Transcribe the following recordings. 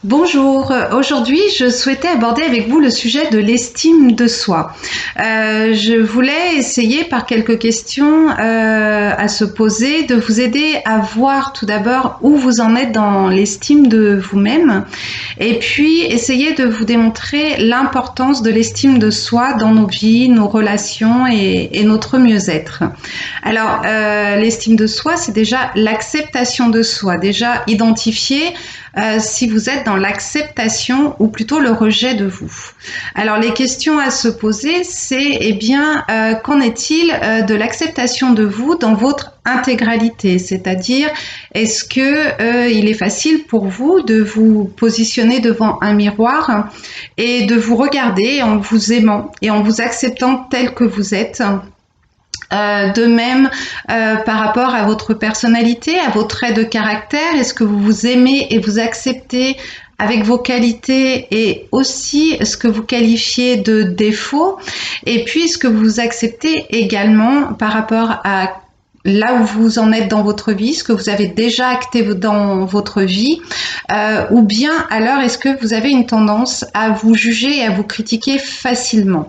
Bonjour, aujourd'hui je souhaitais aborder avec vous le sujet de l'estime de soi. Je voulais essayer par quelques questions à se poser, de vous aider à voir tout d'abord où vous en êtes dans l'estime de vous-même et puis essayer de vous démontrer l'importance de l'estime de soi dans nos vies, nos relations et notre mieux-être. Alors l'estime de soi, c'est déjà l'acceptation de soi, déjà identifier si vous êtes dans l'acceptation ou plutôt le rejet de vous. Alors les questions à se poser, c'est qu'en est-il de l'acceptation de vous dans votre intégralité, c'est-à-dire est-ce que il est facile pour vous de vous positionner devant un miroir et de vous regarder en vous aimant et en vous acceptant tel que vous êtes. De même, par rapport à votre personnalité, à vos traits de caractère, est-ce que vous vous aimez et vous acceptez avec vos qualités et aussi ce que vous qualifiez de défauts? Et puis, est-ce que vous vous acceptez également par rapport à là où vous en êtes dans votre vie, ce que vous avez déjà acté dans votre vie, ou bien alors est-ce que vous avez une tendance à vous juger et à vous critiquer facilement?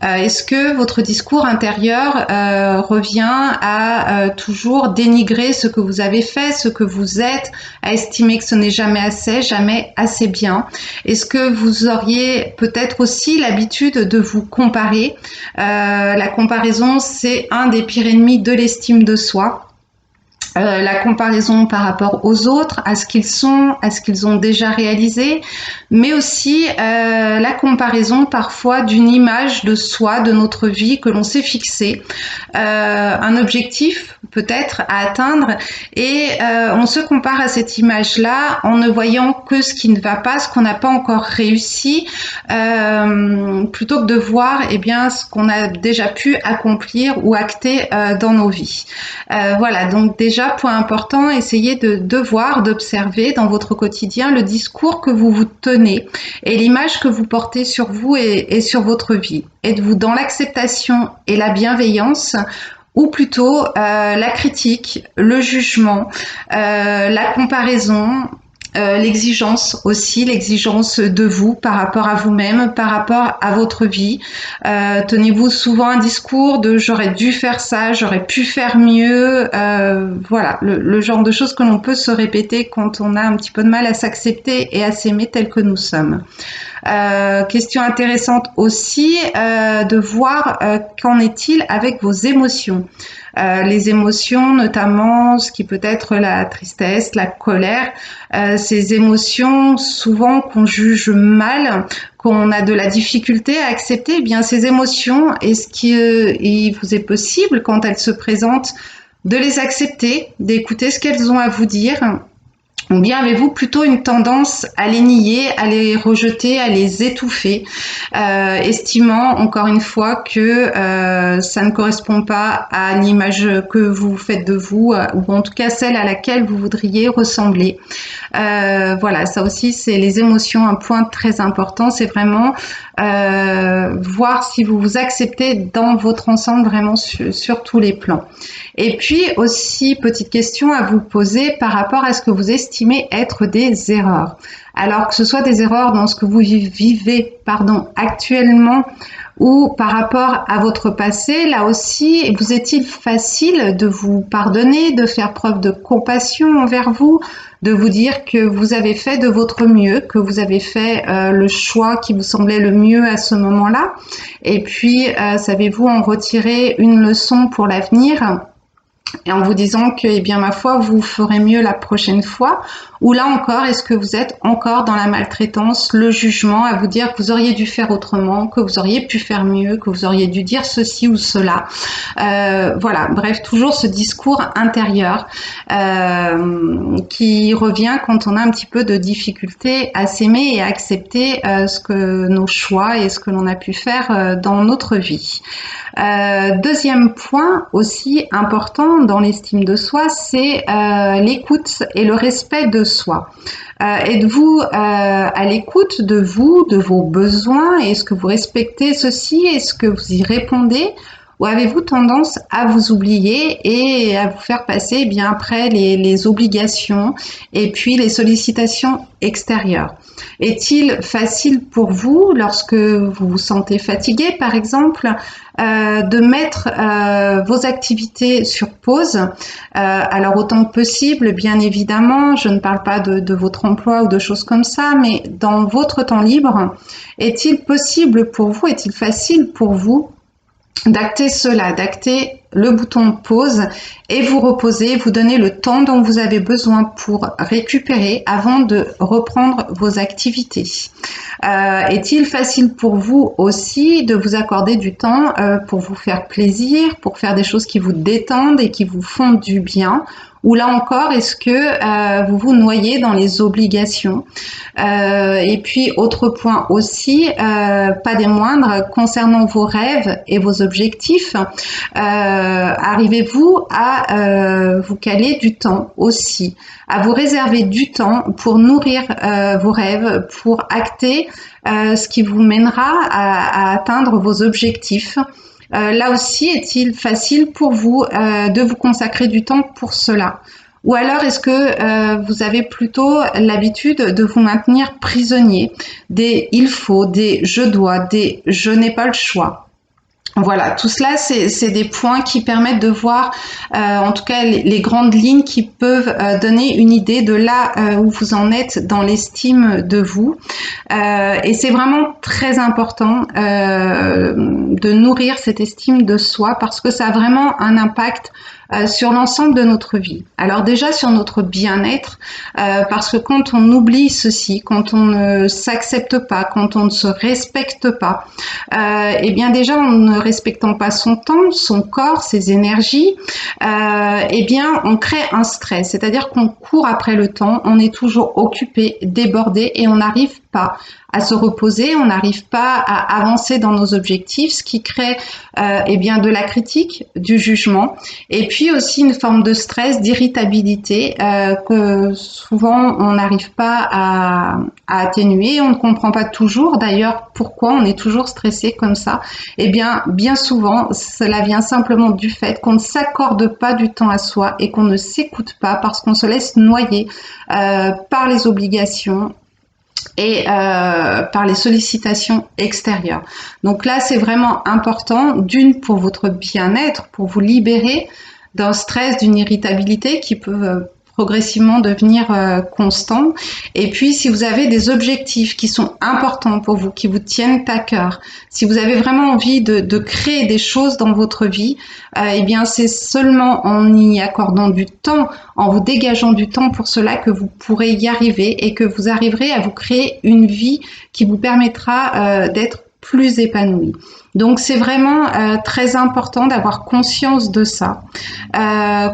Est-ce que votre discours intérieur revient à toujours dénigrer ce que vous avez fait, ce que vous êtes, à estimer que ce n'est jamais assez, jamais assez bien? Est-ce que vous auriez peut-être aussi l'habitude de vous comparer? La comparaison, c'est un des pires ennemis de l'estime de soi. La comparaison par rapport aux autres, à ce qu'ils sont, à ce qu'ils ont déjà réalisé, mais aussi la comparaison parfois d'une image de soi, de notre vie que l'on s'est fixée, un objectif peut-être à atteindre et on se compare à cette image-là en ne voyant que ce qui ne va pas, ce qu'on n'a pas encore réussi, plutôt que de voir ce qu'on a déjà pu accomplir ou acter dans nos vies. Voilà, donc déjà, point important, essayez de voir, d'observer dans votre quotidien le discours que vous vous tenez et l'image que vous portez sur vous et sur votre vie. Êtes-vous dans l'acceptation et la bienveillance ou plutôt la critique, le jugement, la comparaison, l'exigence aussi, l'exigence de vous par rapport à vous-même, par rapport à votre vie. Tenez-vous souvent un discours de j'aurais dû faire ça, j'aurais pu faire mieux. Voilà, le genre de choses que l'on peut se répéter quand on a un petit peu de mal à s'accepter et à s'aimer tel que nous sommes. Question intéressante aussi de voir qu'en est-il avec vos émotions. Les émotions, notamment ce qui peut être la tristesse, la colère, ces émotions souvent qu'on juge mal, qu'on a de la difficulté à accepter, eh bien ces émotions, est-ce qu'il vous est possible quand elles se présentent de les accepter, d'écouter ce qu'elles ont à vous dire? Ou bien avez-vous plutôt une tendance à les nier, à les rejeter, à les étouffer, estimant encore une fois que ça ne correspond pas à l'image que vous faites de vous, ou en tout cas celle à laquelle vous voudriez ressembler. Voilà, ça aussi c'est les émotions, un point très important, c'est vraiment voir si vous vous acceptez dans votre ensemble vraiment sur tous les plans. Et puis aussi, petite question à vous poser par rapport à ce que vous estimez être des erreurs. Alors que ce soit des erreurs dans ce que vous vivez actuellement ou par rapport à votre passé, là aussi, vous est-il facile de vous pardonner, de faire preuve de compassion envers vous, de vous dire que vous avez fait de votre mieux, que vous avez fait le choix qui vous semblait le mieux à ce moment-là, et puis savez-vous en retirer une leçon pour l'avenir? Et en vous disant que, eh bien, ma foi, vous ferez mieux la prochaine fois, ou là encore, est-ce que vous êtes encore dans la maltraitance, le jugement, à vous dire que vous auriez dû faire autrement, que vous auriez pu faire mieux, que vous auriez dû dire ceci ou cela. Voilà, bref, toujours ce discours intérieur qui revient quand on a un petit peu de difficulté à s'aimer et à accepter ce que nos choix et ce que l'on a pu faire dans notre vie. Deuxième point aussi important dans l'estime de soi, c'est l'écoute et le respect de soi. Êtes-vous à l'écoute de vous, de vos besoins? Est-ce que vous respectez ceci? Est-ce que vous y répondez? ou avez-vous tendance à vous oublier et à vous faire passer bien après les obligations et puis les sollicitations extérieures? Est-il facile pour vous, lorsque vous vous sentez fatigué, par exemple, de mettre vos activités sur pause? Alors autant que possible, bien évidemment, je ne parle pas de votre emploi ou de choses comme ça, mais dans votre temps libre, est-il possible pour vous, est-il facile pour vous d'acter cela, d'acter le bouton pause et vous reposer, vous donner le temps dont vous avez besoin pour récupérer avant de reprendre vos activités? Est-il facile pour vous aussi de vous accorder du temps pour vous faire plaisir, pour faire des choses qui vous détendent et qui vous font du bien? Ou là encore, est-ce que vous vous noyez dans les obligations? Et puis, autre point aussi, pas des moindres, concernant vos rêves et vos objectifs, arrivez-vous à vous caler du temps aussi, à vous réserver du temps pour nourrir vos rêves, pour acter ce qui vous mènera à atteindre vos objectifs? Là aussi, est-il facile pour vous de vous consacrer du temps pour cela? Ou alors est-ce que vous avez plutôt l'habitude de vous maintenir prisonnier des il faut, des je dois, des je n'ai pas le choix? Voilà, tout cela, c'est des points qui permettent de voir, en tout cas, les grandes lignes qui peuvent donner une idée de là où vous en êtes dans l'estime de vous. Et c'est vraiment très important de nourrir cette estime de soi parce que ça a vraiment un impact sur l'ensemble de notre vie. Alors déjà sur notre bien-être, parce que quand on oublie ceci, quand on ne s'accepte pas, quand on ne se respecte pas, eh bien déjà en ne respectant pas son temps, son corps, ses énergies, eh bien on crée un stress, c'est-à-dire qu'on court après le temps, on est toujours occupé, débordé et on n'arrive pas à se reposer, on n'arrive pas à avancer dans nos objectifs, ce qui crée eh bien de la critique, du jugement, et puis aussi une forme de stress, d'irritabilité que souvent on n'arrive pas à atténuer. On ne comprend pas toujours d'ailleurs pourquoi on est toujours stressé comme ça. Eh bien souvent, cela vient simplement du fait qu'on ne s'accorde pas du temps à soi et qu'on ne s'écoute pas parce qu'on se laisse noyer par les obligations et par les sollicitations extérieures. Donc là, c'est vraiment important, d'une, pour votre bien-être, pour vous libérer d'un stress, d'une irritabilité qui peut progressivement devenir constant. Et puis, si vous avez des objectifs qui sont importants pour vous, qui vous tiennent à cœur, si vous avez vraiment envie de créer des choses dans votre vie, eh bien, c'est seulement en y accordant du temps, en vous dégageant du temps pour cela que vous pourrez y arriver et que vous arriverez à vous créer une vie qui vous permettra d'être plus épanoui. Donc c'est vraiment très important d'avoir conscience de ça.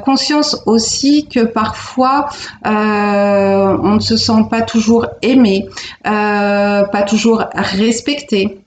Conscience aussi que parfois on ne se sent pas toujours aimé, pas toujours respecté.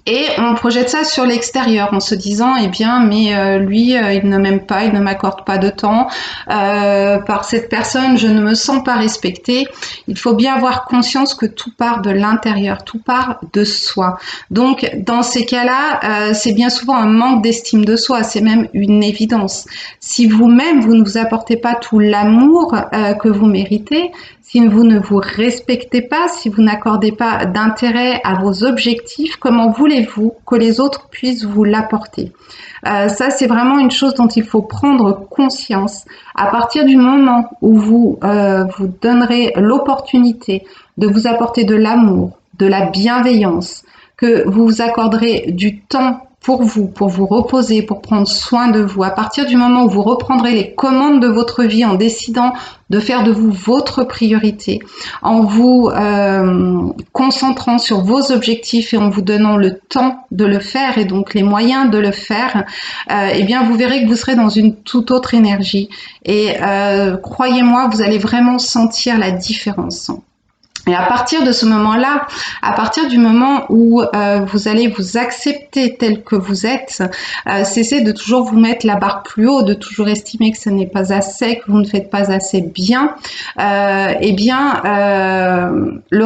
Et on projette ça sur l'extérieur en se disant, eh bien, mais lui, il ne m'aime pas, il ne m'accorde pas de temps. Par cette personne, je ne me sens pas respectée. Il faut bien avoir conscience que tout part de l'intérieur, tout part de soi. Donc, dans ces cas-là, c'est bien souvent un manque d'estime de soi. C'est même une évidence. Si vous-même, vous ne vous apportez pas tout l'amour que vous méritez, si vous ne vous respectez pas, si vous n'accordez pas d'intérêt à vos objectifs, comment voulez-vous que les autres puissent vous l'apporter? Ça, c'est vraiment une chose dont il faut prendre conscience. À partir du moment où vous vous donnerez l'opportunité de vous apporter de l'amour, de la bienveillance, que vous vous accorderez du temps pour vous reposer, pour prendre soin de vous, à partir du moment où vous reprendrez les commandes de votre vie en décidant de faire de vous votre priorité, en vous concentrant sur vos objectifs et en vous donnant le temps de le faire et donc les moyens de le faire, eh bien vous verrez que vous serez dans une toute autre énergie et croyez-moi, vous allez vraiment sentir la différence. Et à partir de ce moment-là, à partir du moment où vous allez vous accepter tel que vous êtes, cessez de toujours vous mettre la barre plus haut, de toujours estimer que ce n'est pas assez, que vous ne faites pas assez bien, le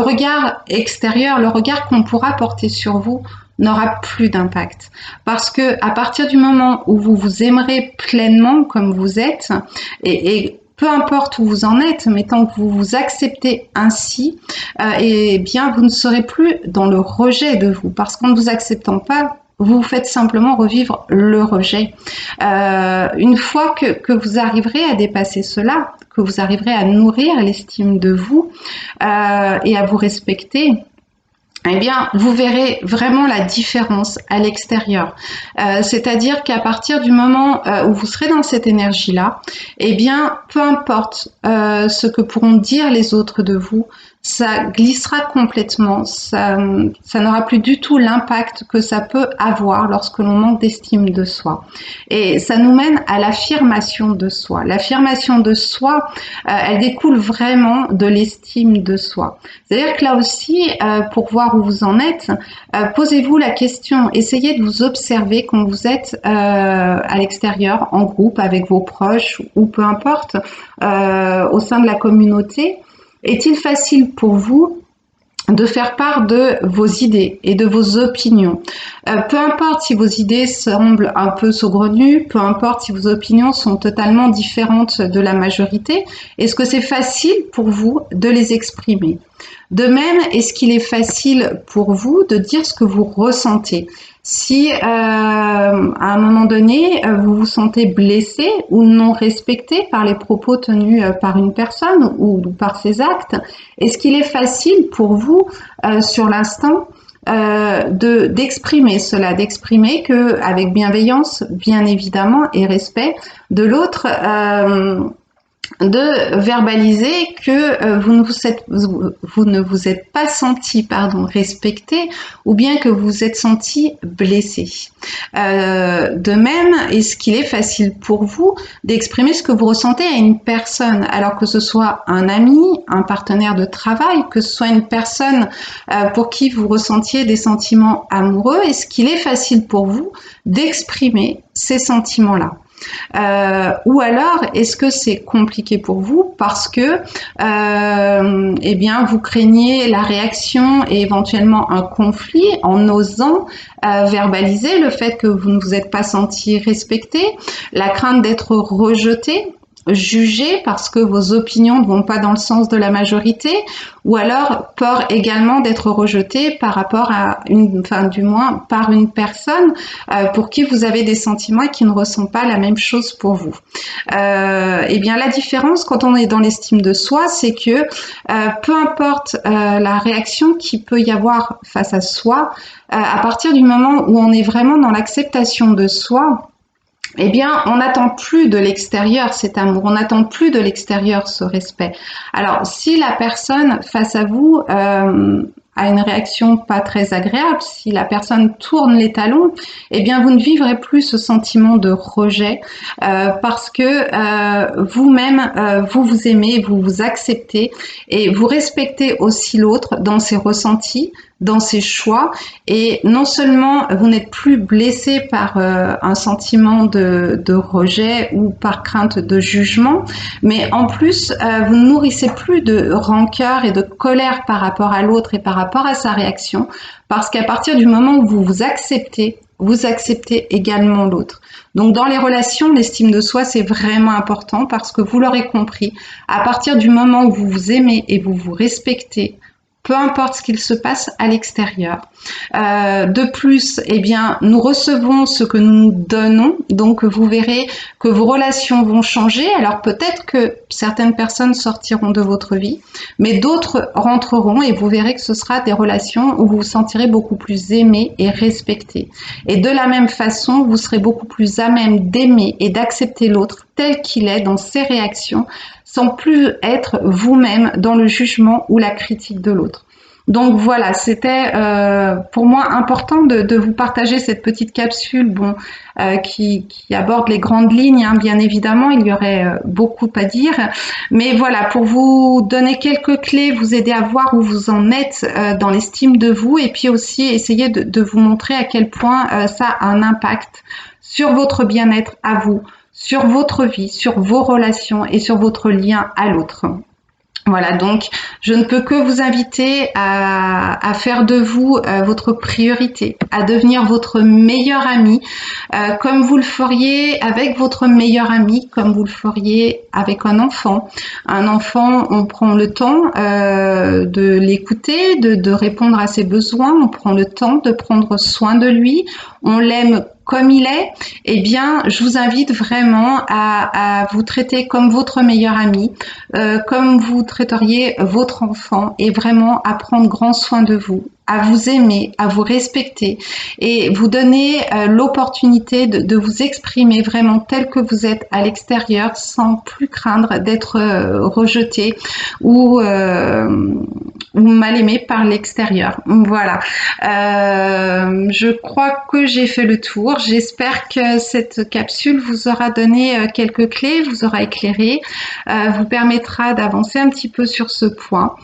regard extérieur, le regard qu'on pourra porter sur vous n'aura plus d'impact. Parce que à partir du moment où vous vous aimerez pleinement comme vous êtes, et peu importe où vous en êtes, mais tant que vous vous acceptez ainsi, eh bien, vous ne serez plus dans le rejet de vous, parce qu'en ne vous acceptant pas, vous faites simplement revivre le rejet. Une fois que vous arriverez à dépasser cela, que vous arriverez à nourrir l'estime de vous et à vous respecter, eh bien, vous verrez vraiment la différence à l'extérieur. C'est-à-dire qu'à partir du moment où vous serez dans cette énergie-là, eh bien, peu importe ce que pourront dire les autres de vous, ça glissera complètement, ça n'aura plus du tout l'impact que ça peut avoir lorsque l'on manque d'estime de soi. Et ça nous mène à l'affirmation de soi. L'affirmation de soi, elle découle vraiment de l'estime de soi. C'est-à-dire que là aussi, pour voir où vous en êtes, posez-vous la question, essayez de vous observer quand vous êtes à l'extérieur, en groupe, avec vos proches ou peu importe, au sein de la communauté. Est-il facile pour vous de faire part de vos idées et de vos opinions? Peu importe si vos idées semblent un peu saugrenues, peu importe si vos opinions sont totalement différentes de la majorité, est-ce que c'est facile pour vous de les exprimer? De même, est-ce qu'il est facile pour vous de dire ce que vous ressentez? Si à un moment donné, vous vous sentez blessé ou non respecté par les propos tenus par une personne ou par ses actes, est-ce qu'il est facile pour vous, sur l'instant, d'exprimer cela, d'exprimer que avec bienveillance, bien évidemment, et respect de l'autre, de verbaliser que vous ne vous êtes pas senti respecté ou bien que vous vous êtes senti blessé. De même, est-ce qu'il est facile pour vous d'exprimer ce que vous ressentez à une personne, alors que ce soit un ami, un partenaire de travail, que ce soit une personne pour qui vous ressentiez des sentiments amoureux? Est-ce qu'il est facile pour vous d'exprimer ces sentiments-là? Ou alors, est-ce que c'est compliqué pour vous parce que eh bien, vous craignez la réaction et éventuellement un conflit en osant verbaliser le fait que vous ne vous êtes pas senti respecté, la crainte d'être rejeté, jugé parce que vos opinions ne vont pas dans le sens de la majorité, ou alors peur également d'être rejeté par rapport à du moins par une personne pour qui vous avez des sentiments et qui ne ressent pas la même chose pour vous. Eh bien, la différence quand on est dans l'estime de soi, c'est que peu importe la réaction qu'il peut y avoir face à soi, à partir du moment où on est vraiment dans l'acceptation de soi, eh bien, on n'attend plus de l'extérieur cet amour, on n'attend plus de l'extérieur ce respect. Alors, si la personne face à vous a une réaction pas très agréable, si la personne tourne les talons, eh bien, vous ne vivrez plus ce sentiment de rejet parce que vous-même, vous vous aimez, vous vous acceptez et vous respectez aussi l'autre dans ses ressentis, dans ses choix, et non seulement vous n'êtes plus blessé par un sentiment de rejet ou par crainte de jugement, mais en plus vous ne nourrissez plus de rancœur et de colère par rapport à l'autre et par rapport à sa réaction, parce qu'à partir du moment où vous acceptez également l'autre. Donc dans les relations, l'estime de soi, c'est vraiment important parce que vous l'aurez compris, à partir du moment où vous vous aimez et vous vous respectez, peu importe ce qu'il se passe à l'extérieur. De plus, eh bien, nous recevons ce que nous donnons, donc vous verrez que vos relations vont changer. Alors peut-être que certaines personnes sortiront de votre vie, mais d'autres rentreront et vous verrez que ce sera des relations où vous vous sentirez beaucoup plus aimé et respecté. Et de la même façon, vous serez beaucoup plus à même d'aimer et d'accepter l'autre tel qu'il est dans ses réactions, sans plus être vous-même dans le jugement ou la critique de l'autre. Donc voilà, c'était pour moi important de vous partager cette petite capsule, bon, qui aborde les grandes lignes, hein, bien évidemment, il y aurait beaucoup à dire, mais voilà, pour vous donner quelques clés, vous aider à voir où vous en êtes dans l'estime de vous, et puis aussi essayer de vous montrer à quel point ça a un impact sur votre bien-être à vous, sur votre vie, sur vos relations et sur votre lien à l'autre. Voilà, donc je ne peux que vous inviter à faire de vous votre priorité, à devenir votre meilleur ami, comme vous le feriez avec votre meilleur ami, comme vous le feriez avec un enfant. Un enfant, on prend le temps de l'écouter, de répondre à ses besoins, on prend le temps de prendre soin de lui, on l'aime comme il est. Eh bien, je vous invite vraiment à vous traiter comme votre meilleur ami, comme vous traiteriez votre enfant, et vraiment à prendre grand soin de vous, à vous aimer, à vous respecter et vous donner l'opportunité de vous exprimer vraiment tel que vous êtes à l'extérieur sans plus craindre d'être rejeté ou, ou mal aimé par l'extérieur. Voilà. Je crois que j'ai fait le tour. J'espère que cette capsule vous aura donné quelques clés, vous aura éclairé, vous permettra d'avancer un petit peu sur ce point.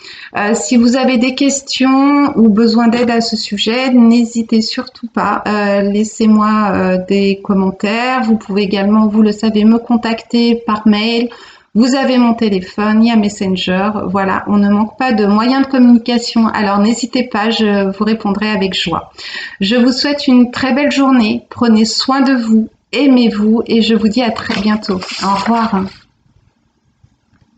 Si vous avez des questions ou besoin d'aide à ce sujet, n'hésitez surtout pas. Laissez-moi des commentaires. Vous pouvez également, vous le savez, me contacter par mail. Vous avez mon téléphone, il y a Messenger. Voilà, on ne manque pas de moyens de communication. Alors n'hésitez pas, je vous répondrai avec joie. Je vous souhaite une très belle journée. Prenez soin de vous, aimez-vous et je vous dis à très bientôt. Au revoir.